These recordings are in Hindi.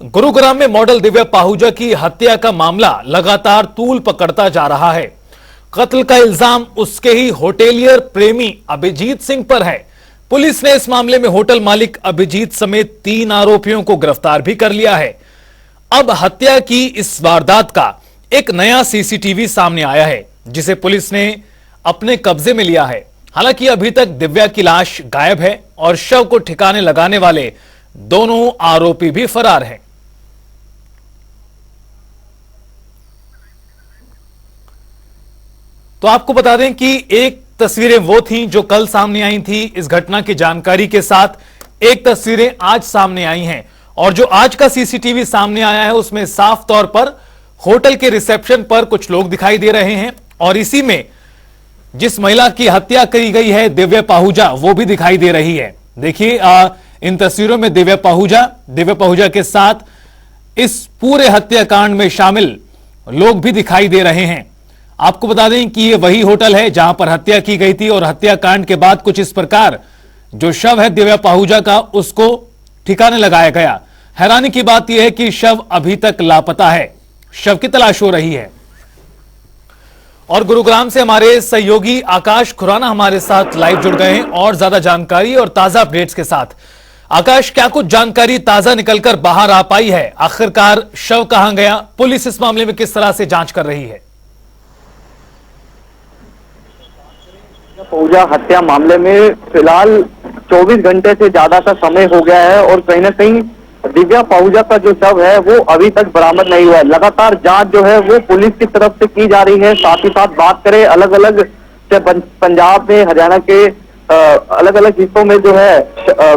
गुरुग्राम में मॉडल दिव्या पाहुजा की हत्या का मामला लगातार तूल पकड़ता जा रहा है। कत्ल का इल्जाम उसके ही होटेलियर प्रेमी अभिजीत सिंह पर है। पुलिस ने इस मामले में होटल मालिक अभिजीत समेत 3 आरोपियों को गिरफ्तार भी कर लिया है। अब हत्या की इस वारदात का एक नया सीसीटीवी सामने आया है, जिसे पुलिस ने अपने कब्जे में लिया है। हालांकि अभी तक दिव्या की लाश गायब है और शव को ठिकाने लगाने वाले दोनों आरोपी भी फरार हैं। तो आपको बता दें कि एक तस्वीरें वो थीं जो कल सामने आई थी इस घटना की जानकारी के साथ, एक तस्वीरें आज सामने आई हैं और जो आज का सीसीटीवी सामने आया है उसमें साफ तौर पर होटल के रिसेप्शन पर कुछ लोग दिखाई दे रहे हैं और इसी में जिस महिला की हत्या करी गई है दिव्या पाहुजा, वो भी दिखाई दे रही है। देखिए इन तस्वीरों में दिव्या पाहुजा के साथ इस पूरे हत्याकांड में शामिल लोग भी दिखाई दे रहे हैं। आपको बता दें कि यह वही होटल है जहां पर हत्या की गई थी और हत्याकांड के बाद कुछ इस प्रकार जो शव है दिव्या पाहुजा का उसको ठिकाने लगाया गया। हैरानी की बात यह है कि शव अभी तक लापता है, शव की तलाश हो रही है। और गुरुग्राम से हमारे सहयोगी आकाश खुराना हमारे साथ लाइव जुड़ गए हैं और ज्यादा जानकारी और ताजा अपडेट्स के साथ। आकाश, क्या कुछ जानकारी ताजा निकलकर बाहर आ पाई है? आखिरकार शव कहां गया? पुलिस इस मामले में किस तरह से जांच कर रही है? पाहुजा हत्या मामले में फिलहाल 24 घंटे से ज्यादा का समय हो गया है और कहीं ना कहीं दिव्या पाहुजा का जो शव है वो अभी तक बरामद नहीं हुआ है। लगातार जांच जो है वो पुलिस की तरफ से की जा रही है। साथ ही साथ बात करें अलग अलग पंजाब में, हरियाणा के अलग अलग हिस्सों में जो है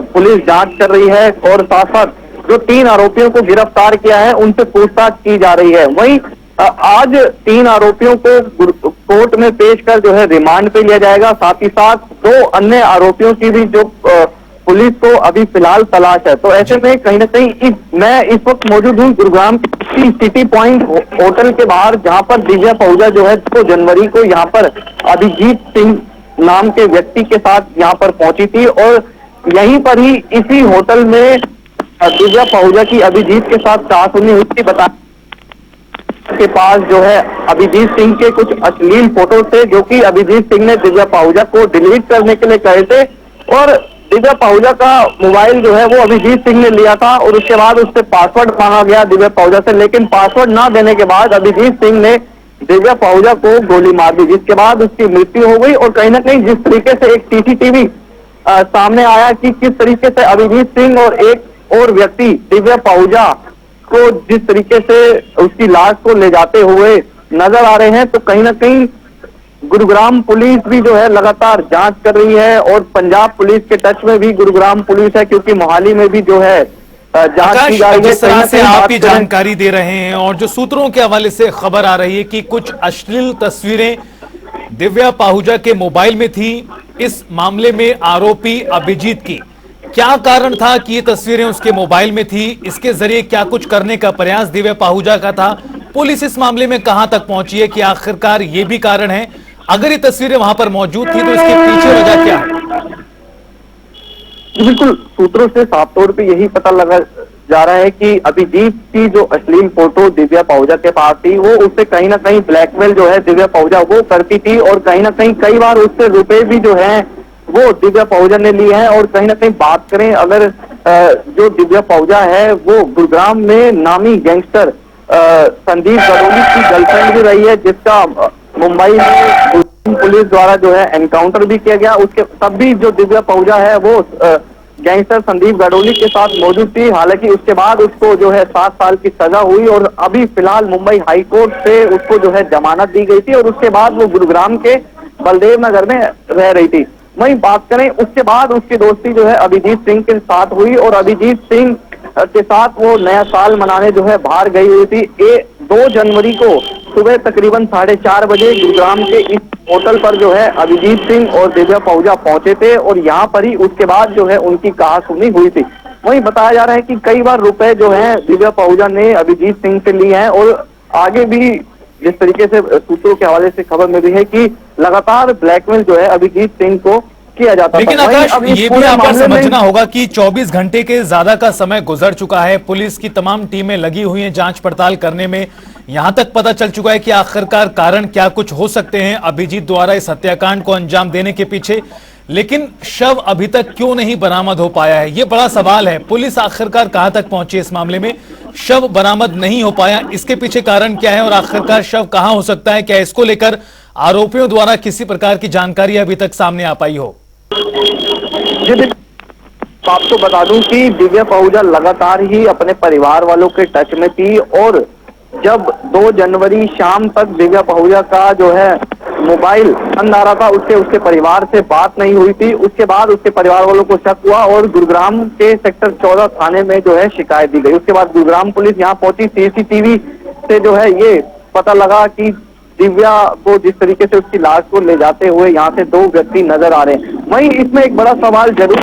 पुलिस जांच कर रही है और साथ साथ जो 3 आरोपियों को गिरफ्तार किया है उनसे पूछताछ की जा रही है। वहीं आज 3 आरोपियों को कोर्ट में पेश कर जो है रिमांड पे लिया जाएगा। साथ ही साथ 2 अन्य आरोपियों की भी जो पुलिस को अभी फिलहाल तलाश है। तो ऐसे में कहीं ना कहीं मैं इस वक्त मौजूद हूँ गुरुग्राम की सिटी पॉइंट होटल के बाहर, जहां पर दिव्या पाहुजा जो है 2 जनवरी को यहाँ पर अभिजीत सिंह नाम के व्यक्ति के साथ यहाँ पर पहुंची थी और यहीं पर ही इसी होटल में दिव्या पाहुजा की अभिजीत के साथ चाहसुनी हुई थी। बता के पास जो है अभिजीत सिंह के कुछ अश्लील फोटो थे जो कि अभिजीत सिंह ने दिव्या पाहुजा को डिलीट करने के लिए कहे थे और दिव्या पाहुजा का मोबाइल जो है वो अभिजीत सिंह ने लिया था और उसके बाद उससे पासवर्ड मांगा गया दिव्या पाहुजा से, लेकिन पासवर्ड ना देने के बाद अभिजीत सिंह ने दिव्या पाहुजा को गोली मार दी, जिसके बाद उसकी मृत्यु हो गई। और कहीं ना कहीं जिस तरीके से एक सीसीटीवी सामने आया कि किस तरीके से अभिजीत सिंह और एक और व्यक्ति दिव्या पाहुजा को जिस तरीके से उसकी लाश को ले जाते हुए नजर आ रहे हैं, तो कहीं ना कहीं गुरुग्राम पुलिस भी जो है लगातार जांच कर रही है और पंजाब पुलिस के टच में भी गुरुग्राम पुलिस है, क्योंकि मोहाली में भी जो है जांच की जा रही है। जिस तरह से आप ये जानकारी दे रहे हैं और जो सूत्रों के हवाले से खबर आ रही है कि कुछ अश्लील तस्वीरें दिव्या पाहुजा के मोबाइल में थी, इस मामले में आरोपी अभिजीत की क्या कारण था कि ये तस्वीरें उसके मोबाइल में थी? इसके जरिए क्या कुछ करने का प्रयास दिव्या पाहुजा का था? पुलिस इस मामले में कहां तक पहुंची है कि आखिरकार ये भी कारण है? अगर ये तस्वीरें वहां पर मौजूद थी तो इसके पीछे वजह क्या है? बिल्कुल, सूत्रों से साफ तौर पे यही पता लगा जा रहा है कि अभिजीत की जो अश्लील फोटो दिव्या पाहुजा के पास थी वो उससे कहीं ना कहीं ब्लैकमेल जो है दिव्या पाहुजा वो करती थी और कहीं ना कहीं कई बार उससे रुपए भी जो है वो दिव्या पाहुजा ने लिए हैं। और कहीं ना कहीं बात करें अगर जो दिव्या पाहुजा है वो गुरुग्राम में नामी गैंगस्टर संदीप गडोली की गर्लफ्रेंड भी रही है, जिसका मुंबई में पुलिस द्वारा जो है एनकाउंटर भी किया गया। उसके तब भी जो दिव्या पाहुजा है वो गैंगस्टर संदीप गडोली के साथ मौजूद थी। हालांकि उसके बाद उसको जो है 7 साल की सजा हुई और अभी फिलहाल मुंबई हाई कोर्ट से उसको जो है जमानत दी गई थी और उसके बाद वो गुरुग्राम के बलदेव नगर में रह रही थी। वहीं बात करें उसके बाद उसकी दोस्ती जो है अभिजीत सिंह के साथ हुई और अभिजीत सिंह के साथ वो नया साल मनाने जो है बाहर गई हुई थी। 2 जनवरी को सुबह तकरीबन 4:30 बजे गुरुग्राम के इस होटल पर जो है अभिजीत सिंह और दिव्या पाहुजा पहुंचे थे और यहाँ पर ही उसके बाद जो है उनकी कहासुनी हुई थी। वहीं बताया जा रहा है कि कई बार रुपए जो है दिव्या पाहुजा ने अभिजीत सिंह से लिए हैं और आगे भी जिस तरीके से सूत्रों के हवाले से खबर मिली है कि लगातार ब्लैकमेल जो है अभिजीत सिंह को किया जाता लेकिन था। वहीं आकाश, अब इस ये भी पूरे यहाँ पर मामले में समझना होगा कि 24 घंटे के ज्यादा का समय गुजर चुका है, पुलिस की तमाम टीमें लगी हुई हैं जांच पड़ताल करने में। यहां तक पता चल चुका है कि आखिरकार कारण क्या कुछ हो सकते हैं अभिजीत द्वारा इस हत्याकांड को अंजाम देने के पीछे, लेकिन शव अभी तक क्यों नहीं बरामद हो पाया है, ये बड़ा सवाल है। पुलिस आखिरकार कहां तक पहुंची इस मामले में, शव बरामद नहीं हो पाया, इसके पीछे कारण क्या है और आखिरकार शव कहां हो सकता है? क्या इसको लेकर आरोपियों द्वारा किसी प्रकार की जानकारी अभी तक सामने आ पाई हो? जी, आपको बता दूं कि दिव्या पहूजा लगातार ही अपने परिवार वालों के टच में थी, और जब 2 जनवरी शाम तक दिव्या पहूजा का जो है मोबाइल बंद आ रहा था, उसके परिवार से बात नहीं हुई थी। उसके बाद उसके परिवार वालों को शक हुआ और गुरुग्राम के सेक्टर 14 थाने में जो है शिकायत दी गई। उसके बाद गुरुग्राम पुलिस यहाँ पहुंची। सीसीटीवी से जो है ये पता लगा कि दिव्या को जिस तरीके से उसकी लाश को ले जाते हुए यहाँ से 2 व्यक्ति नजर आ रहे हैं। वहीं इसमें एक बड़ा सवाल जरूर,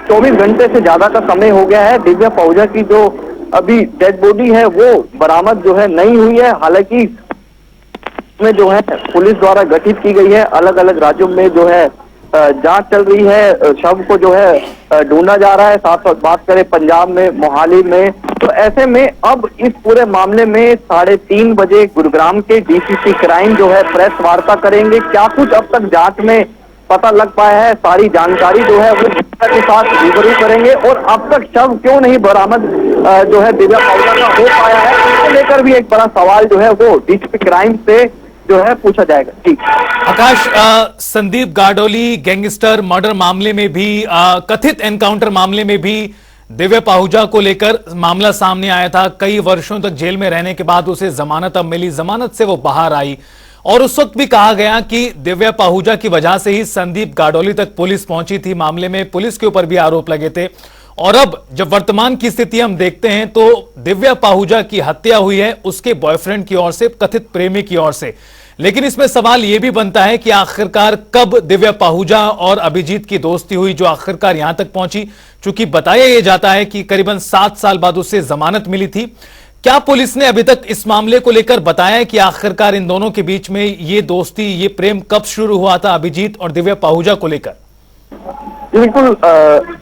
24 घंटे से ज्यादा का समय हो गया है, दिव्या पहूजा की जो अभी डेड बॉडी है वो बरामद जो है नहीं हुई है। हालांकि इसमें जो है पुलिस द्वारा गठित की गई है, अलग अलग राज्यों में जो है जांच चल रही है, शव को जो है ढूंढा जा रहा है। साथ साथ बात करें पंजाब में, मोहाली में, तो ऐसे में अब इस पूरे मामले में 3:30 बजे गुरुग्राम के डीसीपी क्राइम जो है प्रेस वार्ता करेंगे। क्या कुछ अब तक जांच में पता लग पाया है, सारी जानकारी जो है वो मीडिया के साथ रूबरू करेंगे। और अब तक शव क्यों नहीं बरामद जो है दिव्या पहूजा का हो पाया है, इसको लेकर भी एक बड़ा सवाल जो है वो डीसीपी क्राइम से जो है पूछा जाएगा। ठीक आकाश, संदीप गाडोली गैंगस्टर मर्डर मामले में भी, कथित एनकाउंटर मामले में भी दिव्या पहूजा को लेकर मामला सामने आया था। कई वर्षों तक जेल में रहने के बाद उसे जमानत अब मिली, जमानत से वो बाहर आई और उस वक्त भी कहा गया कि दिव्या पहूजा की वजह से ही संदीप गाडोली तक पुलिस पहुंची थी। मामले में पुलिस के ऊपर भी आरोप लगे थे। और अब जब वर्तमान की स्थिति हम देखते हैं तो दिव्या पहूजा की हत्या हुई है उसके बॉयफ्रेंड की ओर से, कथित प्रेमी की ओर से। लेकिन इसमें सवाल यह भी बनता है कि आखिरकार कब दिव्या पहूजा और अभिजीत की दोस्ती हुई जो आखिरकार यहां तक पहुंची, चूंकि बताया यह जाता है कि करीबन 7 साल बाद उसे जमानत मिली थी। क्या पुलिस ने अभी तक इस मामले को लेकर बताया कि आखिरकार इन दोनों के बीच में ये दोस्ती, ये प्रेम कब शुरू हुआ था अभिजीत और दिव्या पहूजा को लेकर? बिल्कुल,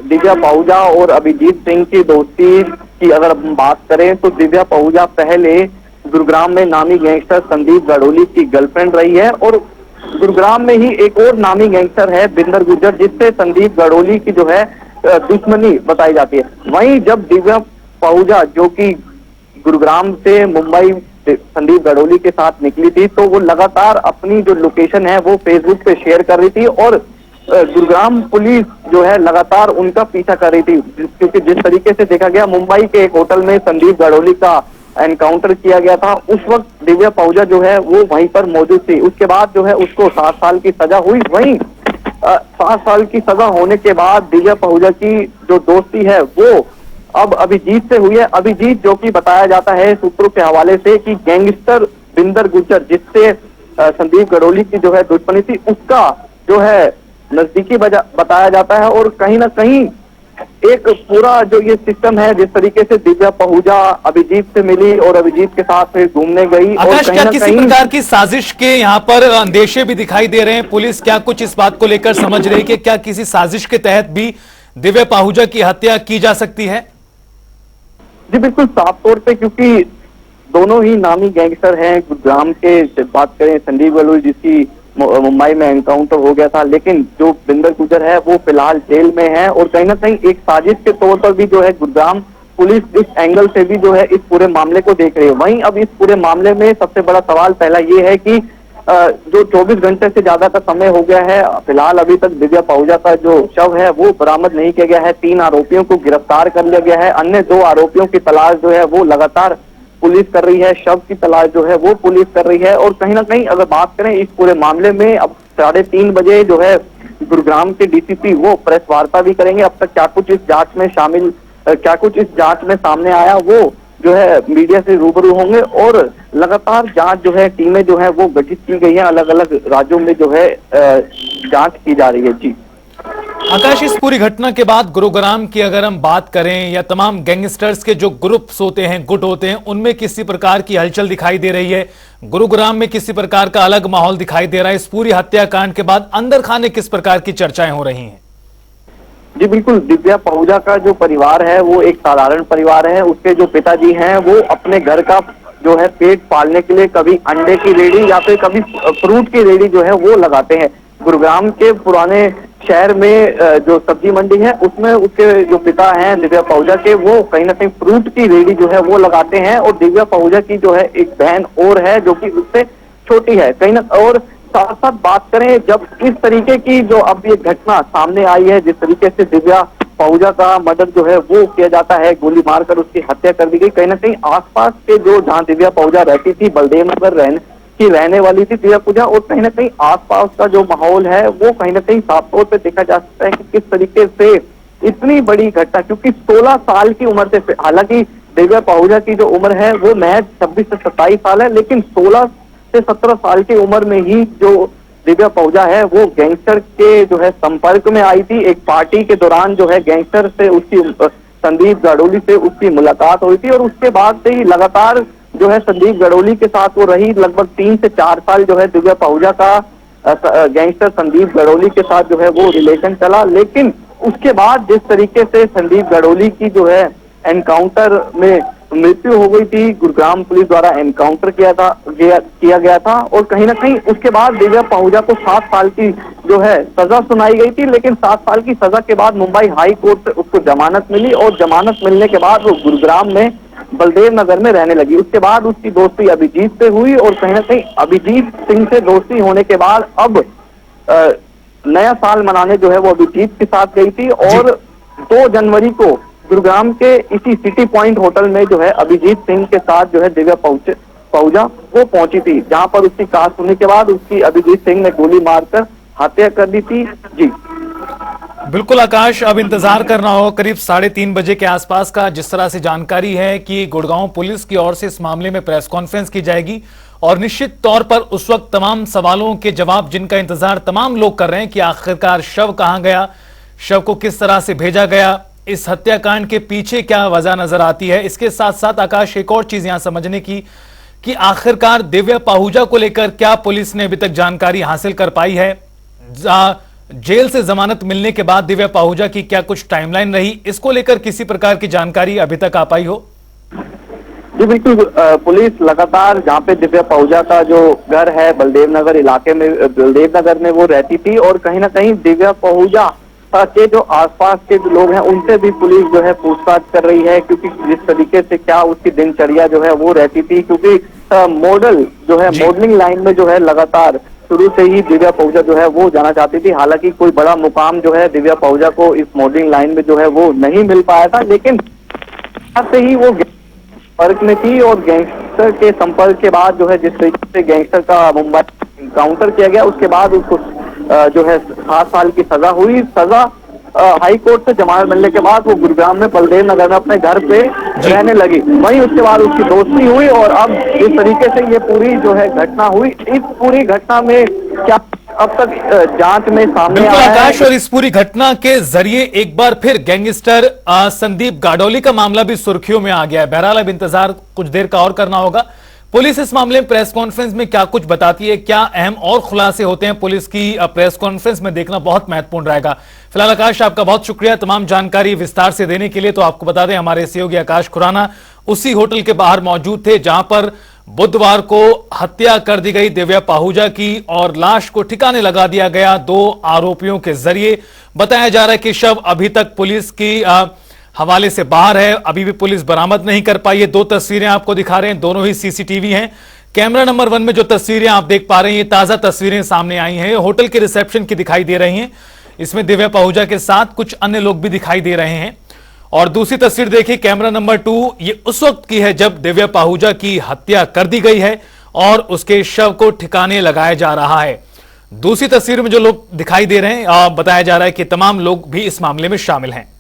दिव्या पहूजा और अभिजीत सिंह की दोस्ती की अगर हम बात करें तो दिव्या पहूजा पहले गुरुग्राम में नामी गैंगस्टर संदीप गाडोली की गर्लफ्रेंड रही है, और गुरुग्राम में ही एक और नामी गैंगस्टर है बिंदर गुर्जर, जिससे संदीप गाडोली की जो है दुश्मनी बताई जाती है। वहीं जब दिव्या पहूजा जो कि गुरुग्राम से मुंबई संदीप गाडोली के साथ निकली थी, तो वो लगातार अपनी जो लोकेशन है वो फेसबुक पे शेयर कर रही थी, और गुरुग्राम पुलिस जो है लगातार उनका पीछा कर रही थी, क्योंकि जिस तरीके से देखा गया मुंबई के एक होटल में संदीप गाडोली का एनकाउंटर किया गया था, उस वक्त दिव्या पहूजा जो है वो वहीं पर मौजूद थी। उसके बाद जो है उसको 7 साल की सजा हुई। वहीं 7 साल की सजा होने के बाद दिव्या पहूजा की जो दोस्ती है वो अब अभिजीत से हुई है। अभिजीत जो कि बताया जाता है सूत्रों के हवाले से कि गैंगस्टर बिंदर गुर्जर, जिससे संदीप गाडोली की जो है दुश्मनी थी, उसका जो है नजदीकी बताया जाता है। और कहीं ना कहीं एक पूरा जो ये सिस्टम है, जिस तरीके से दिव्या पहूजा अभिजीत से मिली और अभिजीत के साथ फिर घूमने गई, और आकाश, क्या किसी प्रकार की साजिश के यहाँ पर अंदेशे भी दिखाई दे रहे हैं? पुलिस क्या कुछ इस बात को लेकर समझ रही है कि क्या किसी साजिश के तहत भी दिव्या पहूजा की हत्या की जा सकती है? जी बिल्कुल, साफ तौर पे, क्योंकि दोनों ही नामी गैंगस्टर हैं। गुरुग्राम के बात करें संदीप गाडोली जिसकी मुंबई में एनकाउंटर हो गया था, लेकिन जो बिंदर गुर्जर है वो फिलहाल जेल में है, और कहीं ना कहीं एक साजिश के तौर पर भी जो है गुरुग्राम पुलिस इस एंगल से भी जो है इस पूरे मामले को देख रही है। वहीं अब इस पूरे मामले में सबसे बड़ा सवाल पहला ये है कि जो 24 घंटे से ज्यादा का समय हो गया है, फिलहाल अभी तक दिव्या पहूजा का जो शव है वो बरामद नहीं किया गया है। 3 आरोपियों को गिरफ्तार कर लिया गया है, अन्य 2 आरोपियों की तलाश जो है वो लगातार पुलिस कर रही है, शव की तलाश जो है वो पुलिस कर रही है। और कहीं ना कहीं अगर बात करें इस पूरे मामले में, अब 3:30 बजे जो है गुरुग्राम के डीसीपी वो प्रेस वार्ता भी करेंगे। अब तक क्या कुछ इस जांच में सामने आया वो जो है मीडिया से रूबरू होंगे, और लगातार जांच जो है टीमें जो है वो गठित की गई है, अलग अलग राज्यों में जो है जांच की जा रही है। जी आकाश, इस पूरी घटना के बाद गुरुग्राम की अगर हम बात करें या तमाम गैंगस्टर्स के जो ग्रुप्स होते हैं, गुट होते हैं, उनमें किसी प्रकार की हलचल दिखाई दे रही है? गुरुग्राम में किसी प्रकार का अलग माहौल दिखाई दे रहा है? इस पूरी हत्याकांड के बाद अंदर खाने किस प्रकार की चर्चाएं हो रही हैं? जी बिल्कुल, दिव्या पहूजा का जो परिवार है वो एक साधारण परिवार है। उसके जो पिताजी हैं वो अपने घर का जो है पेट पालने के लिए कभी अंडे की रेडी या फिर कभी फ्रूट की रेडी जो है वो लगाते हैं। गुरुग्राम के पुराने शहर में जो सब्जी मंडी है उसमें उसके जो पिता हैं दिव्या पहूजा के, वो कहीं ना कहीं फ्रूट की रेडी जो है वो लगाते हैं। और दिव्या पहूजा की जो है एक बहन और है जो कि उससे छोटी है कहीं ना। और साथ साथ बात करें, जब इस तरीके की जो अब ये घटना सामने आई है, जिस तरीके से दिव्या पहूजा का मर्डर जो है वो किया जाता है, गोली मारकर उसकी हत्या कर दी गई, कहीं ना कहीं आसपास के जो जहां दिव्या पहूजा रहती थी, बलदेव नगर रहने वाली थी दिव्या पहूजा, और कहीं ना कहीं आसपास का जो माहौल है वो कहीं ना कहीं साफ तौर पर देखा जा सकता है कि किस तरीके से इतनी बड़ी घटना, क्योंकि 16 साल की उम्र से, हालांकि दिव्या पहूजा की जो उम्र है वो महज 26 से 27 साल है, लेकिन 16 से 17 साल की उम्र में ही जो दिव्या पहूजा है वो गैंगस्टर के जो है संपर्क में आई थी। एक पार्टी के दौरान जो है गैंगस्टर से उसकी, संदीप गाडोली से उसकी मुलाकात हुई थी, और उसके बाद से ही लगातार जो है संदीप गाडोली के साथ वो रही। लगभग 3 से 4 साल जो है दिव्या पहूजा का गैंगस्टर संदीप गाडोली के साथ जो है वो रिलेशन चला। लेकिन उसके बाद जिस तरीके से संदीप गाडोली की जो है एनकाउंटर में मृत्यु हो गई थी, गुरुग्राम पुलिस द्वारा एनकाउंटर किया गया था, और कहीं ना कहीं उसके बाद दिव्या पहूजा को 7 साल की जो है सजा सुनाई गई थी। लेकिन 7 साल की सजा के बाद मुंबई हाई कोर्ट से उसको जमानत मिली, और जमानत मिलने के बाद वो गुरुग्राम में बलदेव नगर में रहने लगी। उसके बाद उसकी दोस्ती अभिजीत से हुई, और कहीं ना कहीं अभिजीत सिंह से दोस्ती होने के बाद अब नया साल मनाने जो है वो अभिजीत के साथ गई थी, और 2 जनवरी को गुरुग्राम के इसी सिटी पॉइंट होटल में जो है अभिजीत सिंह के साथ जो है दिव्या पहूजा वो पहुंची थी, जहां पर उसकी कार सुनने के बाद उसकी अभिजीत सिंह ने गोली मारकर हत्या कर दी थी। जी बिल्कुल आकाश, अब इंतजार करना हो करीब 3:30 बजे के आसपास का। जिस तरह से जानकारी है कि गुड़गांव पुलिस की ओर से इस मामले में प्रेस कॉन्फ्रेंस की जाएगी, और निश्चित तौर पर उस वक्त तमाम सवालों के जवाब जिनका इंतजार तमाम लोग कर रहे हैं कि आखिरकार शव कहां गया, शव को किस तरह से भेजा गया, इस हत्याकांड के पीछे क्या वजह नजर आती है। इसके साथ साथ आकाश, एक और चीज यहां समझने की कि आखिरकार दिव्या पहूजा को लेकर क्या पुलिस ने अभी तक जानकारी हासिल कर पाई है? जेल से जमानत मिलने के बाद दिव्या पहूजा की क्या कुछ टाइमलाइन रही, इसको लेकर किसी प्रकार की जानकारी अभी तक आ पाई हो? जी बिल्कुल, पुलिस लगातार जहाँ पे दिव्या पहूजा का जो घर है बलदेव नगर इलाके में, बलदेव नगर में वो रहती थी, और कहीं ना कहीं दिव्या पहूजा के जो आसपास के जो लोग हैं उनसे भी पुलिस जो है पूछताछ कर रही है, क्योंकि जिस तरीके से क्या उसकी दिनचर्या जो है वो रहती थी, क्योंकि मॉडल जो है मॉडलिंग लाइन में जो है लगातार शुरू से ही दिव्या पहूजा जो है वो जाना चाहती थी। हालांकि कोई बड़ा मुकाम जो है दिव्या पहूजा को इस मॉडलिंग लाइन में जो है वो नहीं मिल पाया था, लेकिन से ही वो संपर्क में थी, और गैंगस्टर के संपर्क के बाद जो है जिस तरीके से गैंगस्टर का मुंबई एनकाउंटर किया गया, उसके बाद उसको जो है 7 साल की सजा हुई। सजा हाई कोर्ट से जमानत मिलने के बाद वो गुरुग्राम में बलदेव नगर में अपने घर पे रहने लगी। वहीं उसके बाद उसकी दोस्ती हुई, और अब इस तरीके से ये पूरी जो है घटना हुई। इस पूरी घटना में क्या अब तक जांच में सामने आया है? आकाश, और इस पूरी घटना के जरिए एक बार फिर गैंगस्टर संदीप गाडोली का मामला भी सुर्खियों में आ गया है। बहरहाल अब इंतजार कुछ देर का और करना होगा। पुलिस इस मामले में प्रेस कॉन्फ्रेंस में क्या कुछ बताती है, क्या अहम और खुलासे होते हैं पुलिस की प्रेस कॉन्फ्रेंस में, देखना बहुत महत्वपूर्ण रहेगा। फिलहाल आकाश, आपका बहुत शुक्रिया तमाम जानकारी विस्तार से देने के लिए। तो आपको बता दें, हमारे सहयोगी आकाश खुराना उसी होटल के बाहर मौजूद थे जहां पर बुधवार को हत्या कर दी गई दिव्या पहूजा की, और लाश को ठिकाने लगा दिया गया 2 आरोपियों के जरिए। बताया जा रहा है कि शव अभी तक पुलिस की हवाले से बाहर है, अभी भी पुलिस बरामद नहीं कर पाई है। 2 तस्वीरें आपको दिखा रहे हैं, दोनों ही सीसीटीवी हैं। कैमरा नंबर 1 में जो तस्वीरें आप देख पा रहे हैं, ये ताजा तस्वीरें सामने आई हैं, होटल के रिसेप्शन की दिखाई दे रही हैं। इसमें दिव्या पहूजा के साथ कुछ अन्य लोग भी दिखाई दे रहे हैं। और दूसरी तस्वीर देखिए, कैमरा नंबर 2, ये उस वक्त की है जब दिव्या पहूजा की हत्या कर दी गई है और उसके शव को ठिकाने लगाया जा रहा है। दूसरी तस्वीर में जो लोग दिखाई दे रहे हैं, बताया जा रहा है कि तमाम लोग भी इस मामले में शामिल हैं।